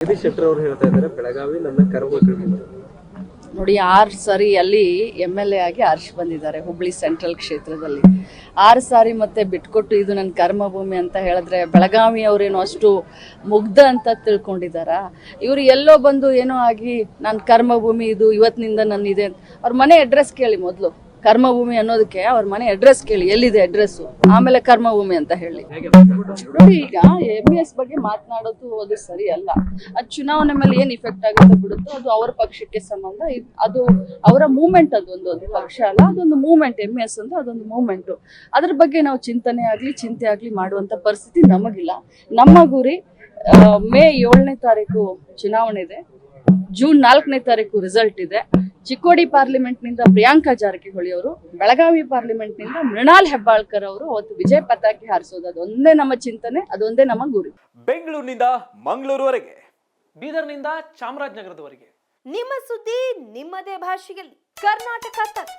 ಜಗದೀಶ್ ಶೆಟ್ಟರ್ ಅವರು ಹೇಳ್ತಾ ಇದ್ದಾರೆ ಬೆಳಗಾವಿ ನನ್ನ ಕರ್ಮಭೂಮಿ. ನೋಡಿ 6 ಸಾರಿ ಅಲ್ಲಿ MLA ಆಗಿ ಆರ್ಶ್ ಬಂದಿದ್ದಾರೆ ಹುಬ್ಳಿ ಸೆಂಟ್ರಲ್ ಕ್ಷೇತ್ರದಲ್ಲಿ. 6 ಸಾರಿ ಮತ್ತೆ ಬಿಟ್ಕೊಟ್ಟು ಇದು ನನ್ನ ಕರ್ಮಭೂಮಿ ಅಂತ ಹೇಳಿದ್ರೆ ಬೆಳಗಾವಿ ಅವರೇನೋ ಅಷ್ಟು ಮುಗ್ಧ ಅಂತ ತಿಳ್ಕೊಂಡಿದಾರ? ಇವರು ಎಲ್ಲೋ ಬಂದು ಏನೋ ಆಗಿ ನನ್ನ ಕರ್ಮಭೂಮಿ ಇದು ಇವತ್ತಿನಿಂದ ನನ್ನಿದೆ. ಅವ್ರ ಮನೆ ಅಡ್ರೆಸ್ ಕೇಳಿ ಮೊದಲು. ಕರ್ಮಭೂಮಿ ಅನ್ನೋದಕ್ಕೆ ಅವ್ರ ಮನೆ ಅಡ್ರೆಸ್ ಕೇಳಿ, ಎಲ್ಲಿದೆ ಅಡ್ರೆಸ್ಸು, ಆಮೇಲೆ ಕರ್ಮಭೂಮಿ ಅಂತ ಹೇಳಿ. ನೋಡಿ, ಈಗ MES ಬಗ್ಗೆ ಮಾತನಾಡೋದು ಅದು ಸರಿ ಅಲ್ಲ. ಅದು ಚುನಾವಣೆ ಮೇಲೆ ಏನ್ ಇಫೆಕ್ಟ್ ಆಗುತ್ತೆ ಬಿಡುತ್ತೋ ಅದು ಅವ್ರ ಪಕ್ಷಕ್ಕೆ ಸಂಬಂಧ. ಅದು ಅವರ ಮೂವ್ಮೆಂಟ್, ಅದೊಂದು ಪಕ್ಷ ಅಲ್ಲ, ಅದೊಂದು ಮೂವ್ಮೆಂಟ್. MES ಅಂದ್ರೆ ಅದೊಂದು ಮೂವ್ಮೆಂಟ್. ಅದ್ರ ಬಗ್ಗೆ ನಾವು ಚಿಂತೆ ಆಗ್ಲಿ ಮಾಡುವಂತ ಪರಿಸ್ಥಿತಿ ನಮಗಿಲ್ಲ. ನಮ್ಮ ಗುರಿ ಮೇ 7ನೇ ತಾರೀಕು ಚುನಾವಣೆ ಇದೆ, ಜೂನ್ 4ನೇ ತಾರೀಕು ರಿಸಲ್ಟ್ ಇದೆ. ಚಿಕ್ಕೋಡಿ ಪಾರ್ಲಿಮೆಂಟ್ ನಿಂದ ಪ್ರಿಯಾಂಕಾ ಜಾರಕಿಹೊಳಿ ಅವರು, ಬೆಳಗಾವಿ ಪಾರ್ಲಿಮೆಂಟ್ ನಿಂದ ಮೃಣಾಲ್ ಹೆಬ್ಬಾಳ್ಕರ್ ಅವರು ಅವತ್ತು ವಿಜಯ ಪತಾಕೆ ಹಾರಿಸೋದು. ಅದೊಂದೇ ನಮ್ಮ ಚಿಂತನೆ, ಅದೊಂದೇ ನಮ್ಮ ಗುರಿ. ಬೆಂಗಳೂರಿನಿಂದ ಮಂಗಳೂರುವರೆಗೆ, ಬೀದರ್ನಿಂದ ಚಾಮರಾಜನಗರದವರೆಗೆ ನಿಮ್ಮ ಸುದ್ದಿ ನಿಮ್ಮದೇ ಭಾಷೆಯಲ್ಲಿ. ಕರ್ನಾಟಕ ತಕ್.